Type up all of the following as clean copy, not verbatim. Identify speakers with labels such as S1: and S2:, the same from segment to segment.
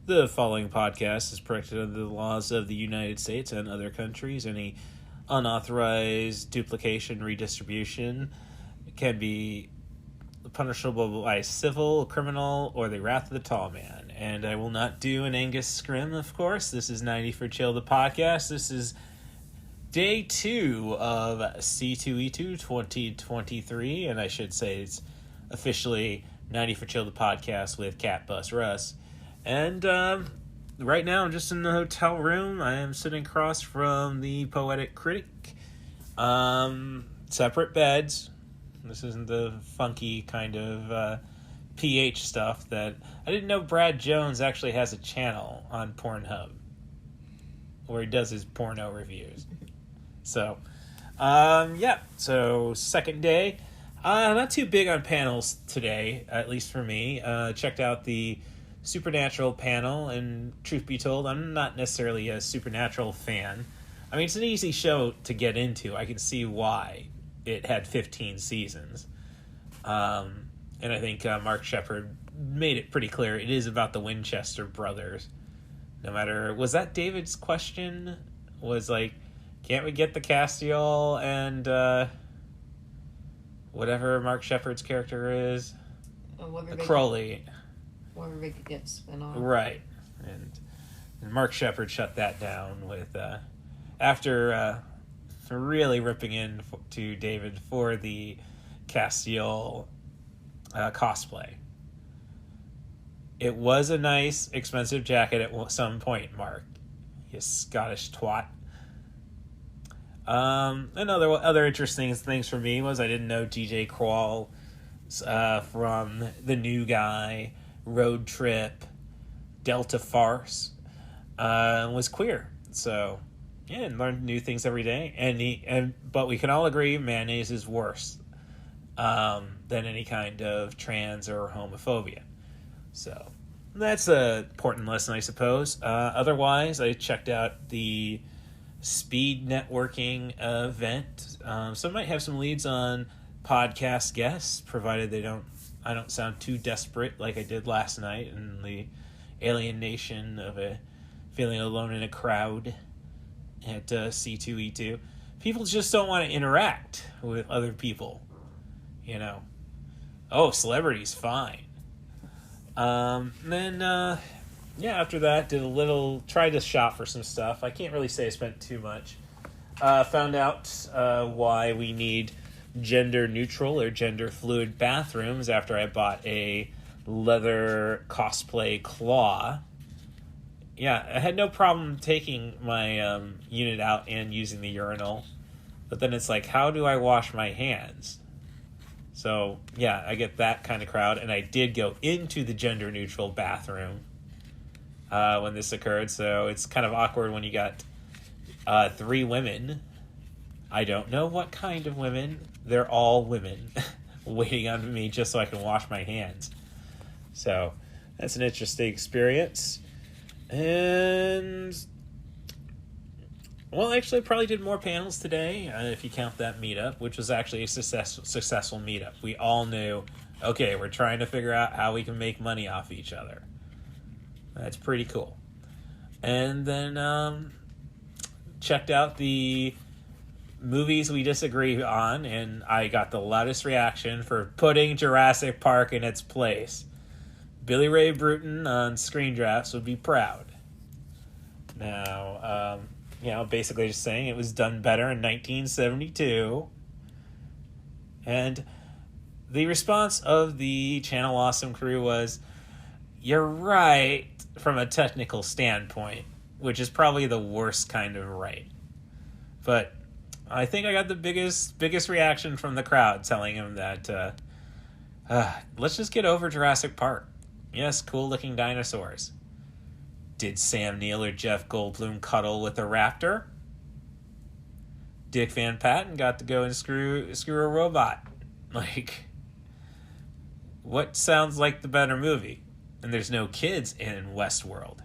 S1: The following podcast is protected under the laws of the United States and other countries. Any unauthorized duplication, redistribution can be punishable by civil, criminal, or the wrath of the tall man. And I will not do an Angus scrim, of course. This is 90 for Chill, the podcast. This is day 2 of C2E2 2023, and I should say it's officially 90 for Chill, the podcast with Cat Bus Russ. And right now I'm just in the hotel room. I am sitting across from the Poetic Critic. Separate beds. This isn't the funky kind of PH stuff that... I didn't know Brad Jones actually has a channel on Pornhub where he does his porno reviews. So, so second day. Not too big on panels today, at least for me. Checked out the Supernatural panel, and truth be told, I'm not necessarily a Supernatural fan. I mean, it's an easy show to get into. I can see why it had 15 seasons. And I think Mark Shepard made it pretty clear it is about the Winchester brothers. No matter... Was that David's question? Was like, can't we get the Castiel and whatever Mark Shepard's character is? Crowley.
S2: Whether they could get spin off.
S1: Right. And Mark Shepard shut that down with after really ripping into David for the Castiel cosplay. It was a nice, expensive jacket at some point, Mark. You Scottish twat. Other interesting things for me was I didn't know DJ Crawl from The New Guy, Road Trip, Delta Farce, was queer. So, yeah, and learned new things every day. But we can all agree mayonnaise is worse than any kind of trans or homophobia. So, that's an important lesson, I suppose. Otherwise, I checked out the speed networking event. So I might have some leads on podcast guests, provided I don't sound too desperate like I did last night in the alienation of feeling alone in a crowd at C2E2. People just don't want to interact with other people, you know. Oh, celebrities, fine. After that, tried to shop for some stuff. I can't really say I spent too much. Found out why we need gender neutral or gender fluid bathrooms after I bought a leather cosplay claw. Yeah, I had no problem taking my unit out and using the urinal, but then it's like, how do I wash my hands? So, yeah, I get that kind of crowd, and I did go into the gender neutral bathroom when this occurred, so it's kind of awkward when you got 3 women. I don't know what kind of women. They're all women waiting on me just so I can wash my hands. So that's an interesting experience. And, well, actually, I probably did more panels today, if you count that meetup, which was actually a successful meetup. We all knew, okay, we're trying to figure out how we can make money off each other. That's pretty cool. And then checked out the movies we disagree on, and I got the loudest reaction for putting Jurassic Park in its place. Billy Ray Bruton on Screen Drafts would be proud. Now, basically just saying it was done better in 1972. And the response of the Channel Awesome crew was, you're right from a technical standpoint, which is probably the worst kind of right. But I think I got the biggest reaction from the crowd telling him that let's just get over Jurassic Park. Yes, cool-looking dinosaurs. Did Sam Neill or Jeff Goldblum cuddle with a raptor? Dick Van Patten got to go and screw a robot. Like, what sounds like the better movie? And there's no kids in Westworld,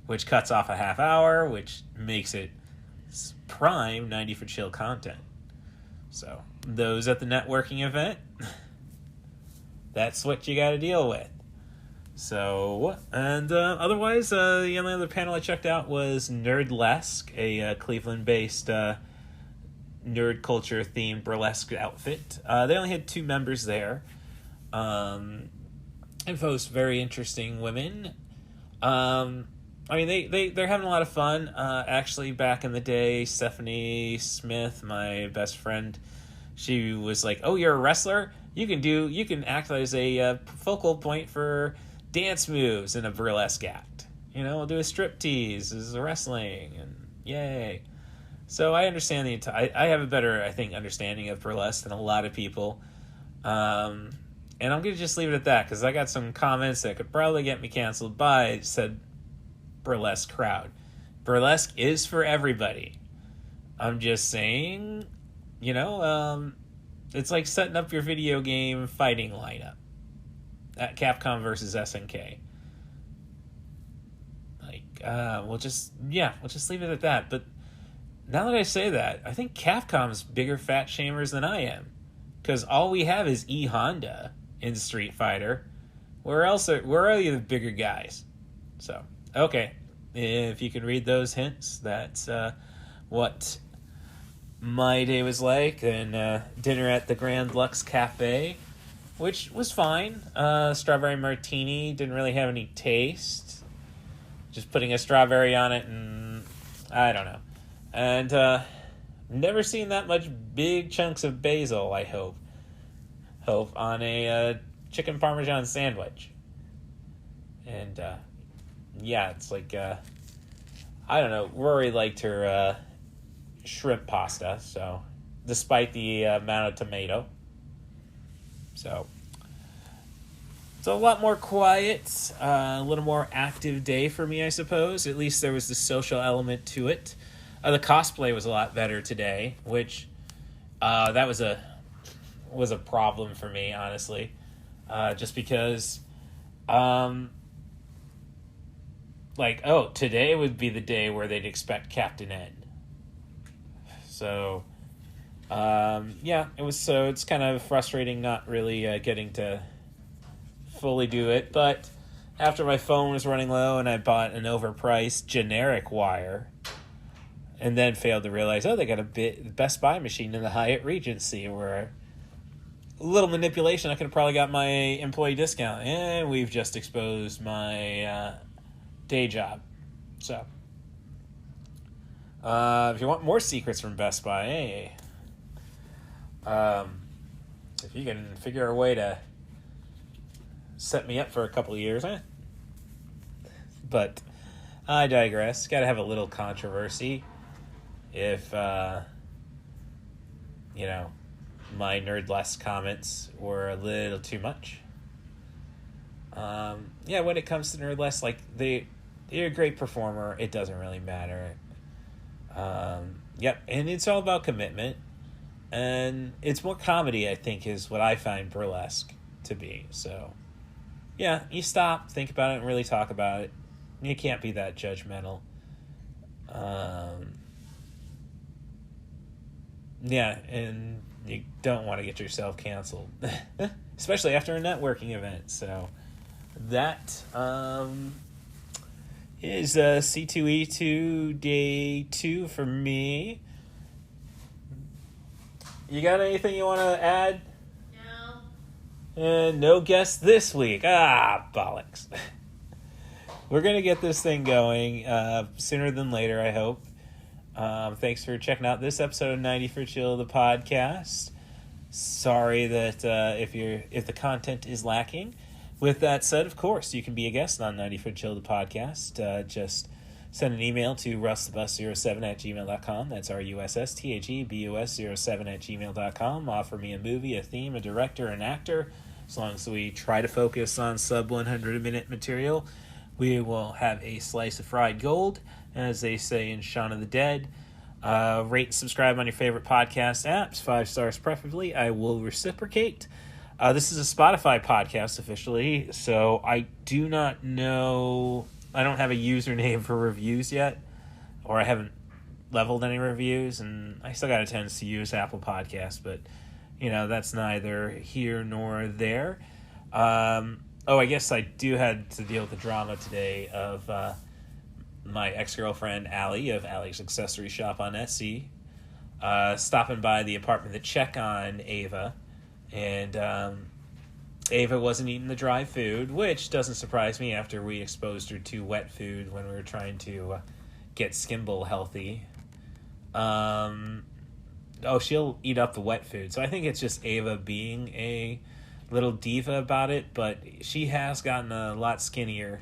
S1: which cuts off a half hour, which makes it prime 90 for Chill content. So, those at the networking event, that's what you got to deal with. So, and otherwise, the only other panel I checked out was Nerdlesque, a Cleveland-based nerd culture themed burlesque outfit. They only had 2 members there, and both very interesting women. I mean, they're having a lot of fun. Actually, back in the day, Stephanie Smith, my best friend, she was like, "Oh, you're a wrestler? You can act as a focal point for dance moves in a burlesque act. You know, we'll do a striptease as a wrestling, and yay." So I understand I have a better, I think, understanding of burlesque than a lot of people. And I'm going to just leave it at that, because I got some comments that could probably get me canceled by said burlesque crowd. Burlesque is for everybody. I'm just saying, it's like setting up your video game fighting lineup at Capcom versus SNK. We'll just leave it at that. But now that I say that, I think Capcom's bigger fat shamers than I am, because all we have is E Honda in Street Fighter. Where are the bigger guys? So, okay, if you can read those hints, that's what my day was like. And dinner at the Grand Lux Cafe, which was fine. Strawberry martini, didn't really have any taste. Just putting a strawberry on it, and I don't know. And never seen that much big chunks of basil, I hope on a chicken parmesan sandwich. And it's like I don't know, Rory liked her shrimp pasta, so despite the amount of tomato. So it's a lot more quiet, a little more active day for me, I suppose. At least there was the social element to it. The cosplay was a lot better today, which that was a problem for me, honestly. Just because, today would be the day where they'd expect Captain Ed. So, it was, so it's kind of frustrating not really getting to fully do it. But after my phone was running low and I bought an overpriced generic wire, and then failed to realize, they got a Best Buy machine in the Hyatt Regency where a little manipulation, I could have probably got my employee discount. And we've just exposed my day job. So, if you want more secrets from Best Buy, if you can figure a way to set me up for a couple of years, But I digress. Got to have a little controversy. If, my Nerdlesque comments were a little too much. When it comes to Nerdlesque, you're a great performer. It doesn't really matter. And it's all about commitment. And it's more comedy, I think, is what I find burlesque to be. So, you stop, think about it, and really talk about it. You can't be that judgmental. And you don't want to get yourself canceled, especially after a networking event. So that is C2E2 day 2 for me. You got anything you want to add? No. And no guest this week. Bollocks. We're going to get this thing going sooner than later, I hope. Thanks for checking out this episode of 90 for Chill, the podcast. Sorry that if the content is lacking. With that said, of course, you can be a guest on 90 for Chill, the podcast. Just send an email to russthebus07@gmail.com. That's RUSSTHEBUS07@gmail.com. Offer me a movie, a theme, a director, an actor. As long as we try to focus on sub 100-minute material, we will have a slice of fried gold, as they say in Shaun of the Dead. Rate and subscribe on your favorite podcast apps, 5 stars preferably. I will reciprocate. This is a Spotify podcast officially, so I do not know. I don't have a username for reviews yet, or I haven't leveled any reviews, and I still got a tendency to use Apple Podcasts, but that's neither here nor there. I guess I do had to deal with the drama today of my ex-girlfriend, Allie, of Allie's Accessory Shop on Etsy, stopping by the apartment to check on Ava. And Ava wasn't eating the dry food, which doesn't surprise me after we exposed her to wet food when we were trying to get Skimble healthy. She'll eat up the wet food. So I think it's just Ava being a little diva about it, but she has gotten a lot skinnier.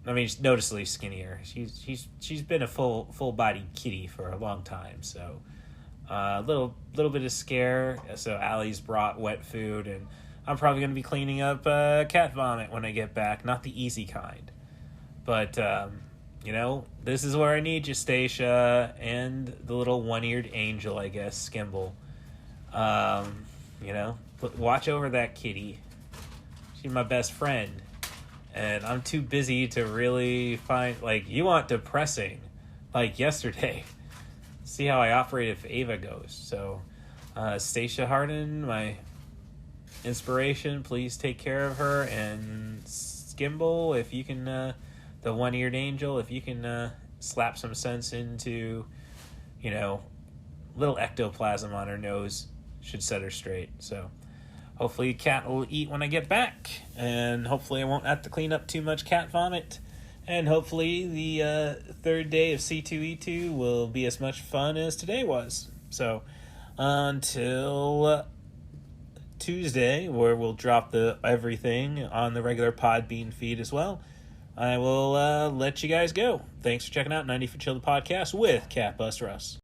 S1: I mean, noticeably skinnier. She's been a full body kitty for a long time. So a little bit of scare. So Allie's brought wet food, and I'm probably going to be cleaning up cat vomit when I get back. Not the easy kind, but this is where I need you, Stacia, and the little one-eared angel, I guess, Skimble. Watch over that kitty. She's my best friend. And I'm too busy to really find, you want depressing, like yesterday. See how I operate if Ava goes. So, Stacia Harden, my inspiration, please take care of her. And Skimble, if you can, the one-eared angel, if you can slap some sense into, little ectoplasm on her nose, should set her straight. So, hopefully cat will eat when I get back, and hopefully I won't have to clean up too much cat vomit, and hopefully the third day of C2E2 will be as much fun as today was. So until Tuesday, where we'll drop the everything on the regular Podbean feed as well, I will let you guys go. Thanks for checking out 90 for Chill, the podcast with Cat Bust Russ.